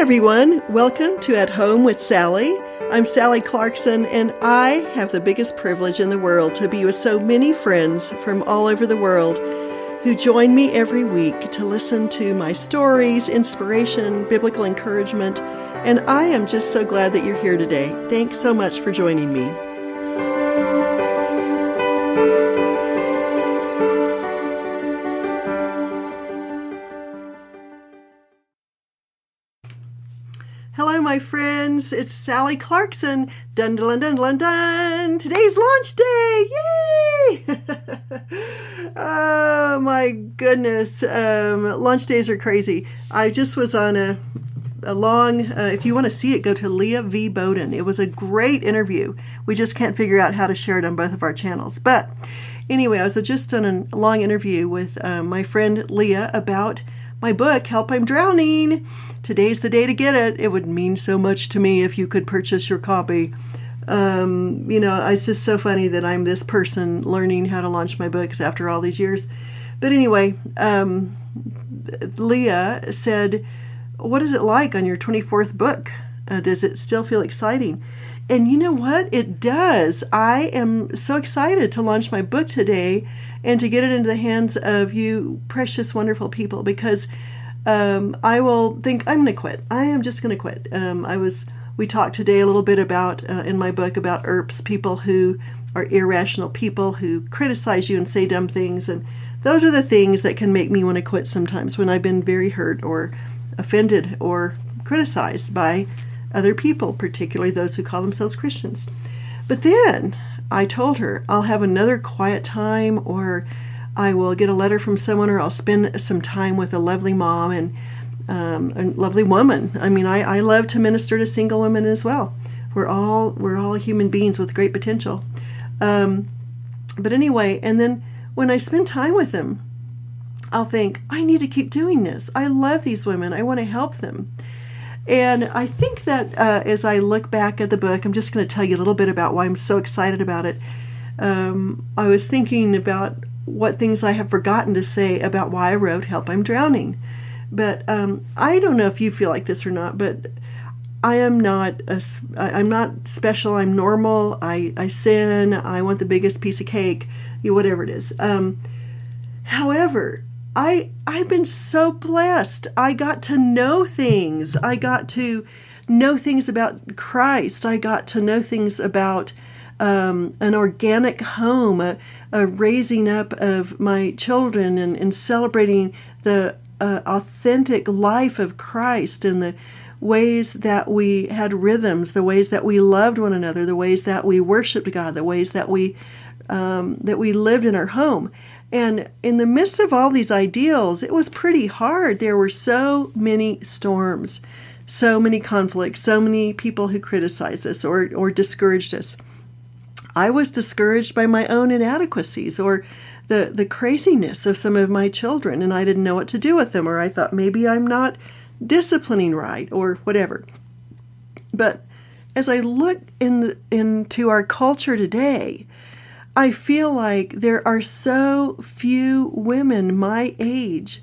everyone. Welcome to At Home with Sally. I'm Sally Clarkson, and I have the biggest privilege in the world to be with so many friends from all over the world who join me every week to listen to my stories, inspiration, biblical encouragement, and I am just so glad that you're here today. Thanks so much for joining me. Hello, my friends. It's Sally Clarkson. Dun dun dun dun dun. Today's launch day. Yay! Oh my goodness. Launch days are crazy. I just was on a long, if you want to see it, go to Leah V. Bowden. It was a great interview. We just can't figure out how to share it on both of our channels. But anyway, I was just on a long interview with my friend Leah about my book, Help I'm Drowning. Today's the day to get it. It would mean so much to me if you could purchase your copy. It's just so funny that I'm this person learning how to launch my books after all these years. But anyway, Leah said, what is it like on your 24th book? Does it still feel exciting? And you know what? It does. I am so excited to launch my book today and to get it into the hands of you precious, wonderful people, because I will think I'm going to quit. I am just going to quit. We talked today a little bit about, in my book, about ERPs, people who are irrational people who criticize you and say dumb things. And those are the things that can make me want to quit sometimes when I've been very hurt or offended or criticized by other people, particularly those who call themselves Christians. But then I told her I'll have another quiet time, or I will get a letter from someone, or I'll spend some time with a lovely mom and a lovely woman. I mean, I love to minister to single women as well. We're all human beings with great potential. But anyway, and then when I spend time with them, I'll think, I need to keep doing this. I love these women. I want to help them. And I think that as I look back at the book, I'm just going to tell you a little bit about why I'm so excited about it. I was thinking about what things I have forgotten to say about why I wrote Help I'm Drowning. But I don't know if you feel like this or not, but I'm not special. I'm normal. I sin. I want the biggest piece of cake, whatever it is. However, I've been so blessed. I got to know things. I got to know things about Christ. I got to know things about an organic home, a raising up of my children, and celebrating the authentic life of Christ, and the ways that we had rhythms, the ways that we loved one another, the ways that we worshiped God, the ways that we lived in our home. And in the midst of all these ideals, it was pretty hard. There were so many storms, so many conflicts, so many people who criticized us or discouraged us. I was discouraged by my own inadequacies or the craziness of some of my children, and I didn't know what to do with them, or I thought maybe I'm not disciplining right, or whatever. But as I look into our culture today, I feel like there are so few women my age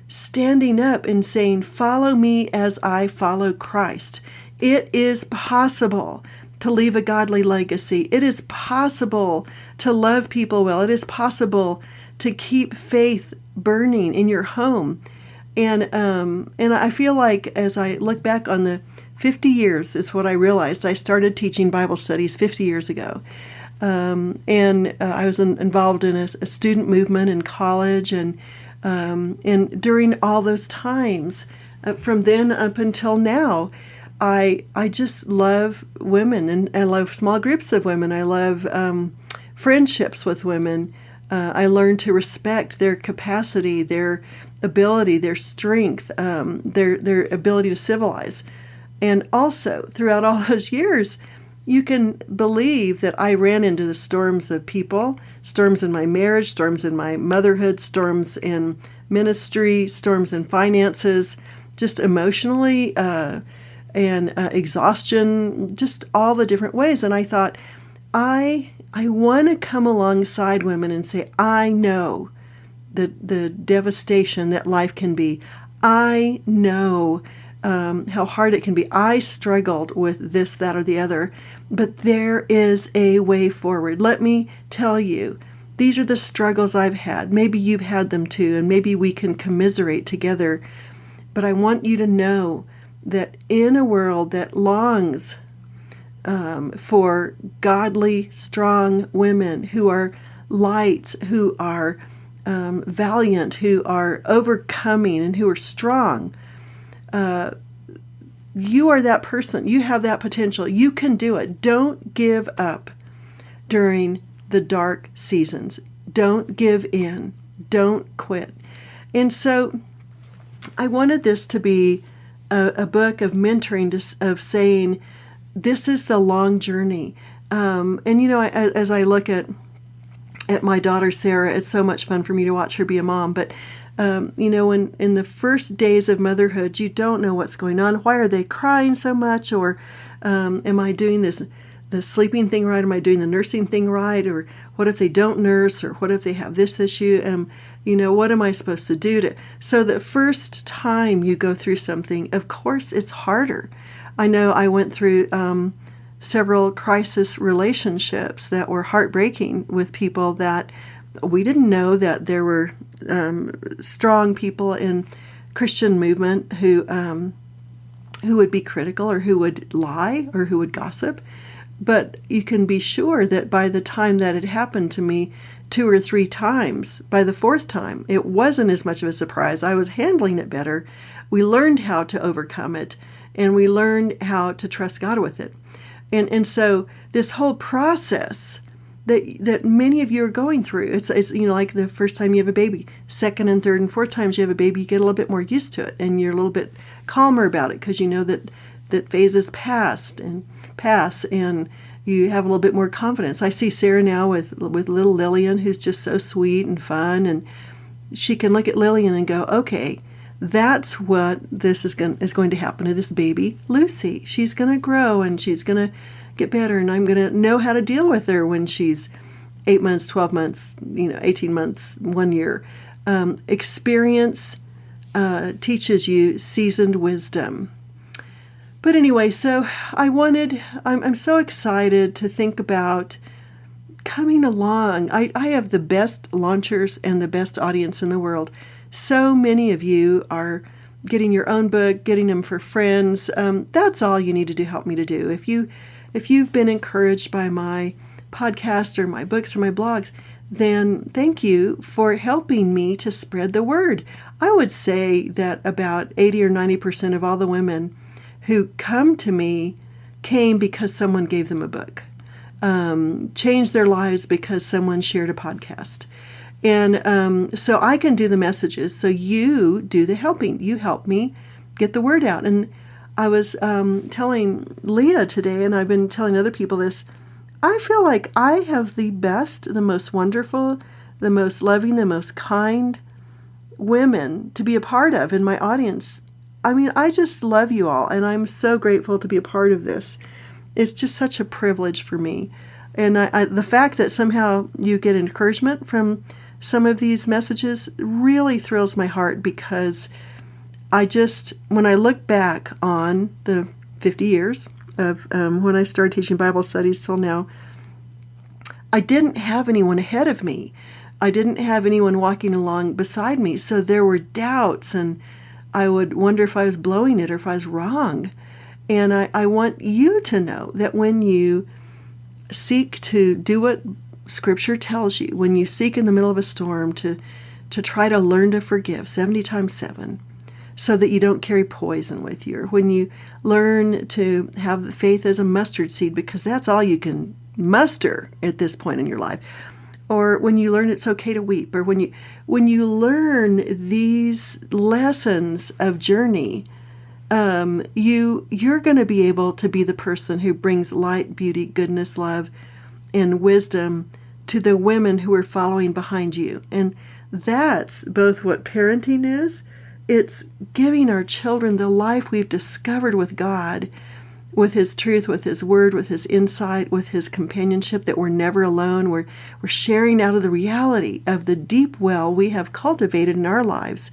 standing up and saying, follow me as I follow Christ. It is possible to leave a godly legacy. It is possible to love people well. It is possible to keep faith burning in your home. And I feel like as I look back on the 50 years is what I realized. I started teaching Bible studies 50 years ago. I was involved in a student movement in college, and during all those times, from then up until now, I just love women, and I love small groups of women. I love friendships with women. I learned to respect their capacity, their ability, their strength, their ability to civilize. And also, throughout all those years, you can believe that I ran into the storms of people, storms in my marriage, storms in my motherhood, storms in ministry, storms in finances, just emotionally, and exhaustion, just all the different ways. And I thought, I want to come alongside women and say, I know the devastation that life can be. I know how hard it can be. I struggled with this, that, or the other, but there is a way forward. Let me tell you, these are the struggles I've had. Maybe you've had them too, and maybe we can commiserate together. But I want you to know that in a world that longs for godly, strong women who are lights, who are valiant, who are overcoming, and who are strong, you are that person. You have that potential. You can do it. Don't give up during the dark seasons. Don't give in. Don't quit. And so I wanted this to be a book of mentoring, of saying, this is the long journey. And, as I look at my daughter, Sarah, it's so much fun for me to watch her be a mom. But, when in the first days of motherhood, you don't know what's going on. Why are they crying so much? Or am I doing the sleeping thing right? Am I doing the nursing thing right? Or what if they don't nurse? Or what if they have this issue? What am I supposed to do so the first time you go through something, of course, it's harder. I know I went through several crisis relationships that were heartbreaking with people that we didn't know that there were strong people in Christian movement who would be critical or who would lie or who would gossip. But you can be sure that by the time that it happened to me 2 or 3 times, by the 4th time, it wasn't as much of a surprise. I was handling it better. We learned how to overcome it, and we learned how to trust God with it. And so this whole process that many of you are going through, it's like the first time you have a baby, 2nd and 3rd and 4th times you have a baby, you get a little bit more used to it, and you're a little bit calmer about it because you know that phases pass, and you have a little bit more confidence. I see Sarah now with little Lillian, who's just so sweet and fun, and she can look at Lillian and go, okay, that's what this is going to happen to this baby, Lucy. She's going to grow, and she's going to get better, and I'm going to know how to deal with her when she's 8 months, 12 months, 18 months, 1 year. Experience teaches you seasoned wisdom. But anyway, so I'm so excited to think about coming along. I have the best launchers and the best audience in the world. So many of you are getting your own book, getting them for friends. That's all you need to help me to do. If you've been encouraged by my podcast or my books or my blogs, then thank you for helping me to spread the word. I would say that about 80 or 90% of all the women who come to me came because someone gave them a book, changed their lives because someone shared a podcast. And so I can do the messages, so you do the helping. You help me get the word out. And I was telling Leah today, and I've been telling other people this, I feel like I have the best, the most wonderful, the most loving, the most kind women to be a part of in my audience. I mean, I just love you all, and I'm so grateful to be a part of this. It's just such a privilege for me. And the fact that somehow you get encouragement from some of these messages really thrills my heart, because when I look back on the 50 years of when I started teaching Bible studies till now, I didn't have anyone ahead of me. I didn't have anyone walking along beside me. So there were doubts, and I would wonder if I was blowing it or if I was wrong. And I want you to know that when you seek to do what Scripture tells you, when you seek in the middle of a storm to try to learn to forgive 70 times 7, so that you don't carry poison with you, or when you learn to have faith as a mustard seed, because that's all you can muster at this point in your life, or when you learn it's okay to weep, or when you learn these lessons of journey, you're going to be able to be the person who brings light, beauty, goodness, love, and wisdom to the women who are following behind you. And that's both what parenting is. It's giving our children the life we've discovered with God, with His truth, with His word, with His insight, with His companionship, that we're never alone. We're sharing out of the reality of the deep well we have cultivated in our lives.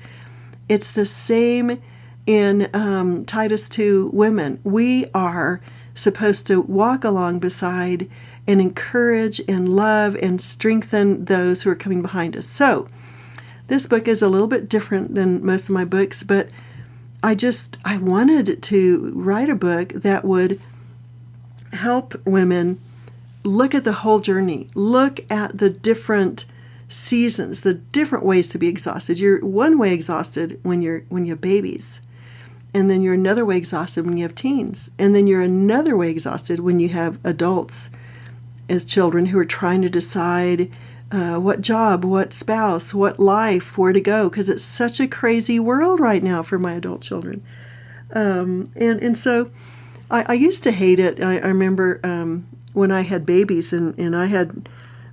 It's the same in Titus 2, women, we are supposed to walk along beside and encourage and love and strengthen those who are coming behind us. So this book is a little bit different than most of my books, but I wanted to write a book that would help women look at the whole journey, look at the different seasons, the different ways to be exhausted. You're one way exhausted when you have babies, and then you're another way exhausted when you have teens, and then you're another way exhausted when you have adults as children who are trying to decide what job, what spouse, what life, where to go, because it's such a crazy world right now for my adult children. And so I used to hate it. I remember when I had babies, and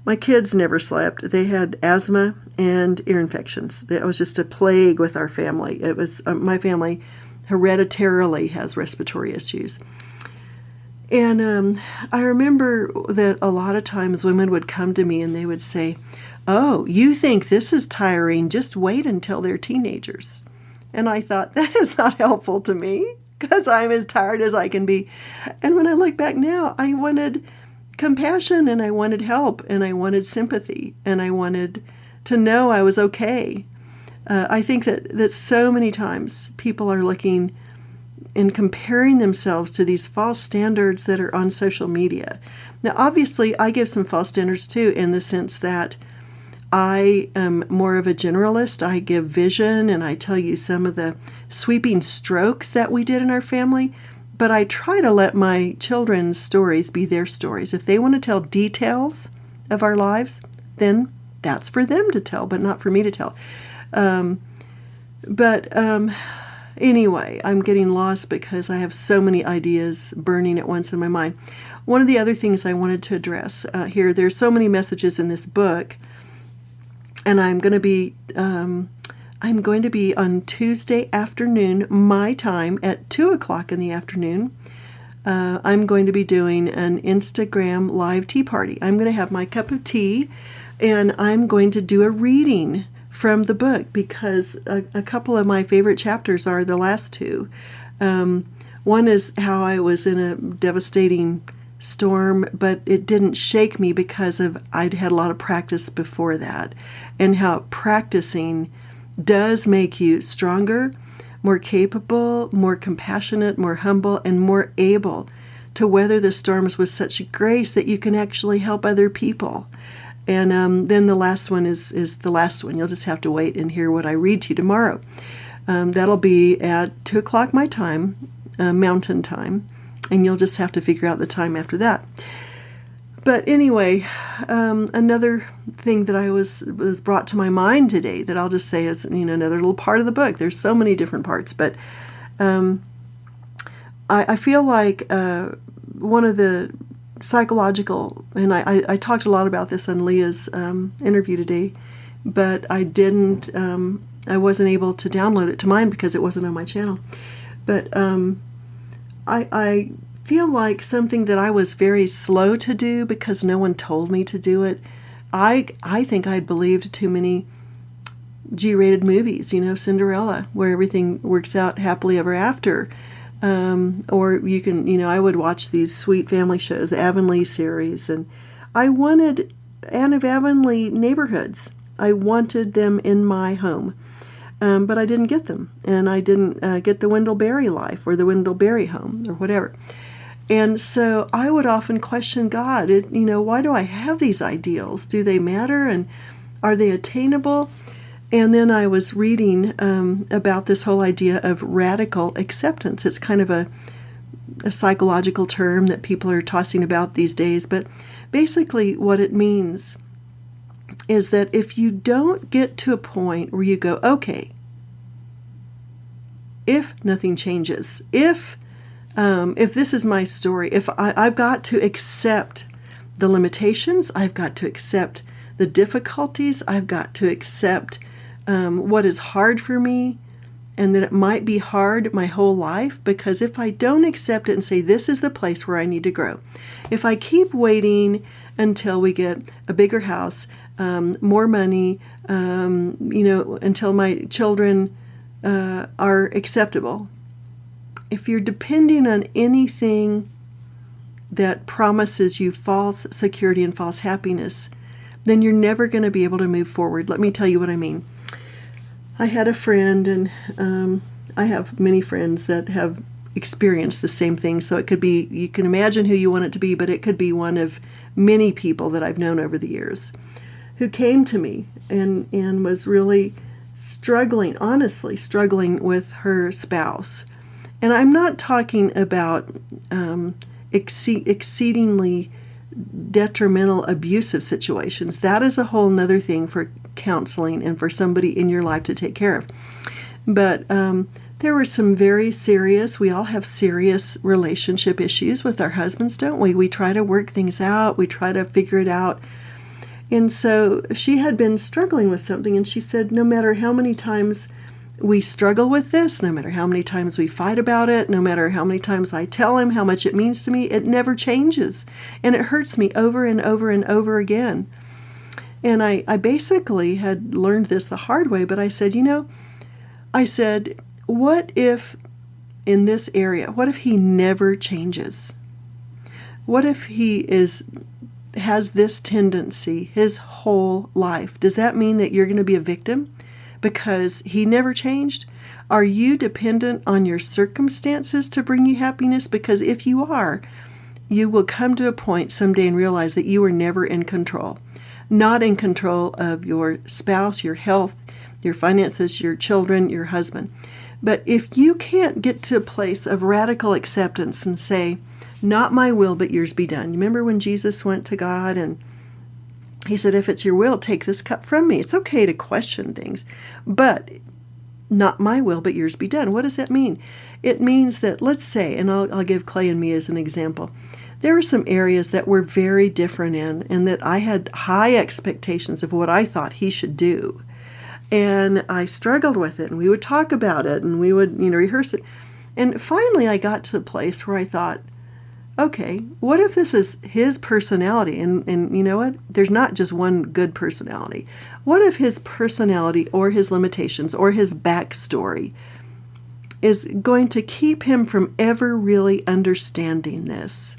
my kids never slept. They had asthma and ear infections. That was just a plague with our family. It was my family hereditarily has respiratory issues. And I remember that a lot of times women would come to me and they would say, "Oh, you think this is tiring? Just wait until they're teenagers." And I thought, that is not helpful to me, because I'm as tired as I can be. And when I look back now, I wanted compassion, and I wanted help, and I wanted sympathy, and I wanted to know I was okay. I think that so many times people are looking and comparing themselves to these false standards that are on social media. Now, obviously, I give some false standards too, in the sense that I am more of a generalist. I give vision, and I tell you some of the sweeping strokes that we did in our family, but I try to let my children's stories be their stories. If they want to tell details of our lives, then that's for them to tell, but not for me to tell. Anyway, I'm getting lost because I have so many ideas burning at once in my mind. One of the other things I wanted to address here, there's so many messages in this book, and I'm going to be on Tuesday afternoon, my time, at 2 o'clock in the afternoon. I'm going to be doing an Instagram live tea party. I'm going to have my cup of tea, and I'm going to do a reading from the book, because a couple of my favorite chapters are the last two. One is how I was in a devastating storm, but it didn't shake me because I'd had a lot of practice before that, and how practicing does make you stronger, more capable, more compassionate, more humble, and more able to weather the storms with such grace that you can actually help other people. And then the last one is the last one. You'll just have to wait and hear what I read to you tomorrow. That'll be at 2 o'clock my time, Mountain Time, and you'll just have to figure out the time after that. But anyway, another thing that I was brought to my mind today that I'll just say is, another little part of the book. There's so many different parts, but I feel like one of the psychological, and I talked a lot about this on Leah's interview today, but I wasn't able to download it to mine because it wasn't on my channel. But I feel like something that I was very slow to do because no one told me to do it. I think I'd believed too many G-rated movies, Cinderella, where everything works out happily ever after. Or you can, I would watch these sweet family shows, the Avonlea series, and I wanted Anne of Avonlea neighborhoods. I wanted them in my home, but I didn't get them, and I didn't get the Wendell Berry life or the Wendell Berry home or whatever. And so I would often question God, why do I have these ideals? Do they matter, and are they attainable? And then I was reading about this whole idea of radical acceptance. It's kind of a psychological term that people are tossing about these days, but basically what it means is that if you don't get to a point where you go, okay, if nothing changes, if this is my story, if I've got to accept the limitations, I've got to accept the difficulties, I've got to accept what is hard for me, and that it might be hard my whole life, because if I don't accept it and say, this is the place where I need to grow, if I keep waiting until we get a bigger house, more money, until my children are acceptable, if you're depending on anything that promises you false security and false happiness, then you're never going to be able to move forward. Let me tell you what I mean. I had a friend, and I have many friends that have experienced the same thing. So it could be, you can imagine who you want it to be, but it could be one of many people that I've known over the years who came to me and was really struggling, honestly struggling with her spouse. And I'm not talking about exceedingly detrimental abusive situations. That is a whole nother thing for counseling and for somebody in your life to take care of. But there were some very serious, we all have serious relationship issues with our husbands, don't we? We try to work things out. We try to figure it out. And so she had been struggling with something, and she said, no matter how many times we struggle with this, no matter how many times we fight about it, no matter how many times I tell him how much it means to me, it never changes. And it hurts me over and over and over again. And I basically had learned this the hard way, but I said, I said, what if in this area, what if he never changes? What if he has this tendency his whole life? Does that mean that you're going to be a victim because he never changed? Are you dependent on your circumstances to bring you happiness? Because if you are, you will come to a point someday and realize that you were never in control. Not in control of your spouse, your health, your finances, your children, your husband. But if you can't get to a place of radical acceptance and say, not my will, but yours be done. You remember when Jesus went to God and he said, if it's your will, take this cup from me. It's okay to question things, but not my will, but yours be done. What does that mean? It means that, let's say, and I'll give Clay and me as an example, there were some areas that were very different in, and that I had high expectations of what I thought he should do. And I struggled with it, and we would talk about it, and we would, rehearse it. And finally I got to a place where I thought, okay, what if this is his personality? And you know what? There's not just one good personality. What if his personality or his limitations or his backstory is going to keep him from ever really understanding this?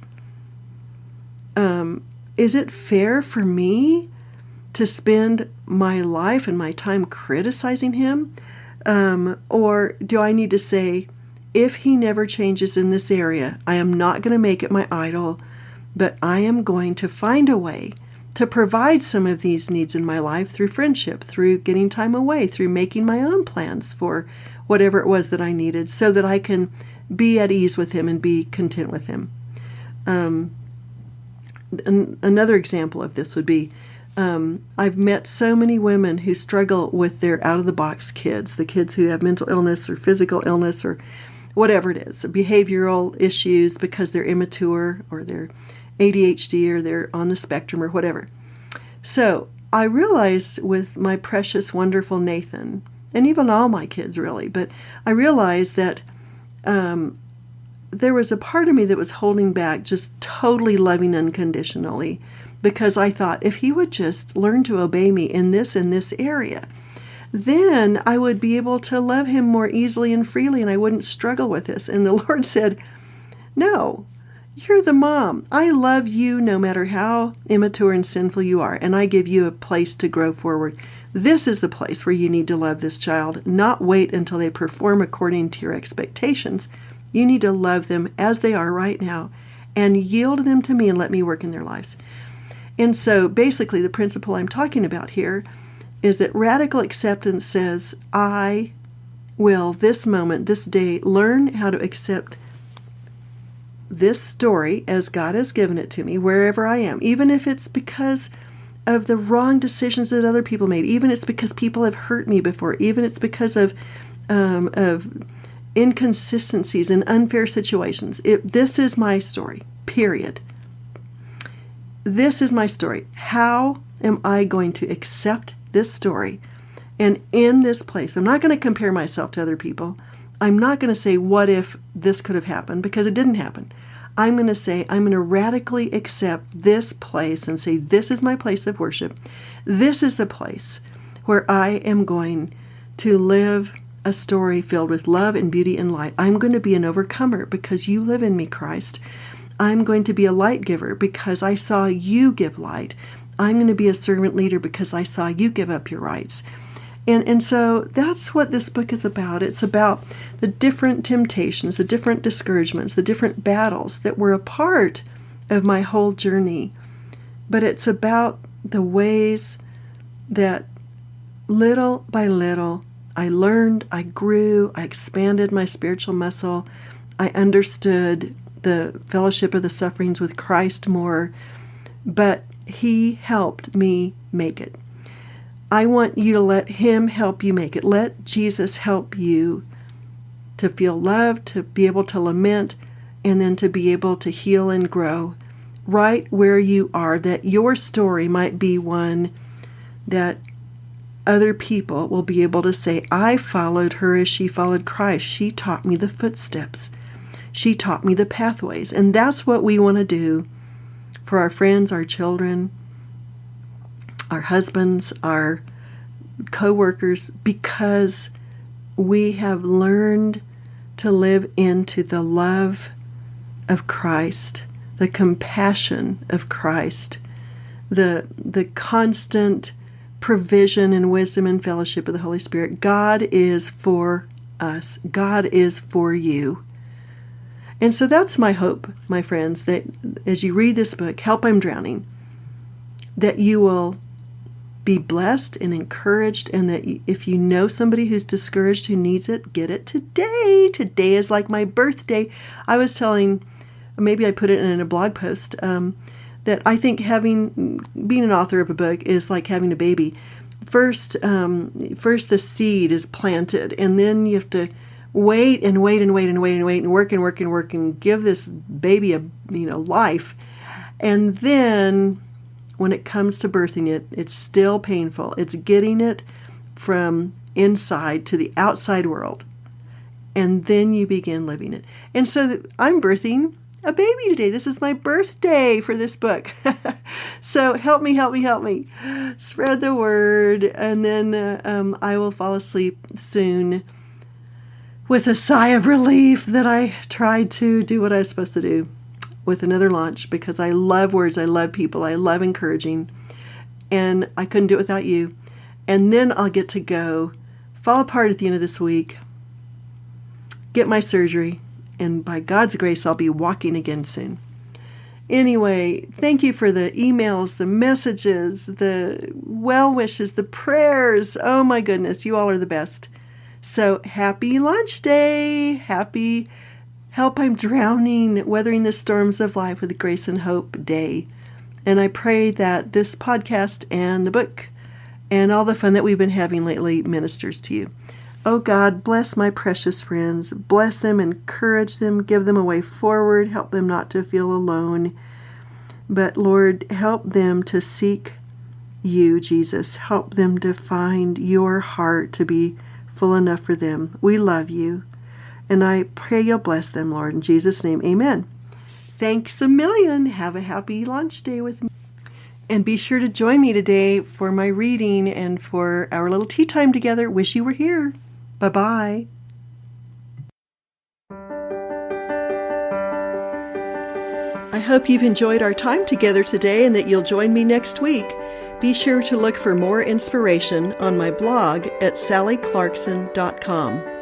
Is it fair for me to spend my life and my time criticizing him? Or do I need to say, if he never changes in this area, I am not going to make it my idol, but I am going to find a way to provide some of these needs in my life through friendship, through getting time away, through making my own plans for whatever it was that I needed, so that I can be at ease with him and be content with him. Another example of this would be, I've met so many women who struggle with their out-of-the-box kids, the kids who have mental illness or physical illness or whatever it is, behavioral issues because they're immature or they're ADHD or they're on the spectrum or whatever. So I realized with my precious, wonderful Nathan, and even all my kids really, but I realized that there was a part of me that was holding back, just totally loving unconditionally, because I thought if he would just learn to obey me in this area, then I would be able to love him more easily and freely, and I wouldn't struggle with this. And the Lord said, no, you're the mom. I love you no matter how immature and sinful you are, and I give you a place to grow forward. This is the place where you need to love this child, not wait until they perform according to your expectations. You need to love them as they are right now and yield them to me and let me work in their lives. And so basically the principle I'm talking about here is that radical acceptance says, I will this moment, this day, learn how to accept this story as God has given it to me wherever I am, even if it's because of the wrong decisions that other people made, even if it's because people have hurt me before, even if it's because of inconsistencies and unfair situations. This is my story, period. This is my story. How am I going to accept this story? And in this place, I'm not going to compare myself to other people. I'm not going to say, what if this could have happened? Because it didn't happen. I'm going to say, I'm going to radically accept this place and say, this is my place of worship. This is the place where I am going to live a story filled with love and beauty and light. I'm going to be an overcomer because you live in me, Christ. I'm going to be a light giver because I saw you give light. I'm going to be a servant leader because I saw you give up your rights. And so that's what this book is about. It's about the different temptations, the different discouragements, the different battles that were a part of my whole journey. But it's about the ways that little by little I learned, I grew, I expanded my spiritual muscle. I understood the fellowship of the sufferings with Christ more, but He helped me make it. I want you to let Him help you make it. Let Jesus help you to feel loved, to be able to lament, and then to be able to heal and grow right where you are, that your story might be one that other people will be able to say, I followed her as she followed Christ. She taught me the footsteps. She taught me the pathways. And that's what we want to do for our friends, our children, our husbands, our co-workers, because we have learned to live into the love of Christ, the compassion of Christ, the constant provision and wisdom and fellowship of the Holy Spirit. God is for us. God is for you. And so that's my hope, my friends, that as you read this book, Help I'm Drowning, that you will be blessed and encouraged, and that if you know somebody who's discouraged who needs it, get it today. Today is like my birthday. I was telling, maybe I put it in a blog post, that I think being an author of a book is like having a baby. First the seed is planted, and then you have to wait and wait and wait and wait and wait and work and work and work and give this baby a life, and then when it comes to birthing it, it's still painful. It's getting it from inside to the outside world. And then you begin living it. And so I'm birthing a baby today. This is my birthday for this book. So help me, help me, help me. Spread the word. And then I will fall asleep soon with a sigh of relief that I tried to do what I was supposed to do with another launch, because I love words, I love people, I love encouraging, and I couldn't do it without you. And then I'll get to go fall apart at the end of this week, get my surgery, and by God's grace, I'll be walking again soon. Anyway, thank you for the emails, the messages, the well wishes, the prayers. Oh my goodness, you all are the best. So happy launch day, happy Help I'm Drowning, Weathering the Storms of Life with Grace and Hope Day. And I pray that this podcast and the book and all the fun that we've been having lately ministers to you. Oh God, bless my precious friends. Bless them, encourage them, give them a way forward, help them not to feel alone. But Lord, help them to seek you, Jesus. Help them to find your heart to be full enough for them. We love you. And I pray you'll bless them, Lord. In Jesus' name, amen. Thanks a million. Have a happy launch day with me. And be sure to join me today for my reading and for our little tea time together. Wish you were here. Bye-bye. I hope you've enjoyed our time together today and that you'll join me next week. Be sure to look for more inspiration on my blog at sallyclarkson.com.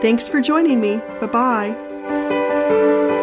Thanks for joining me. Bye-bye.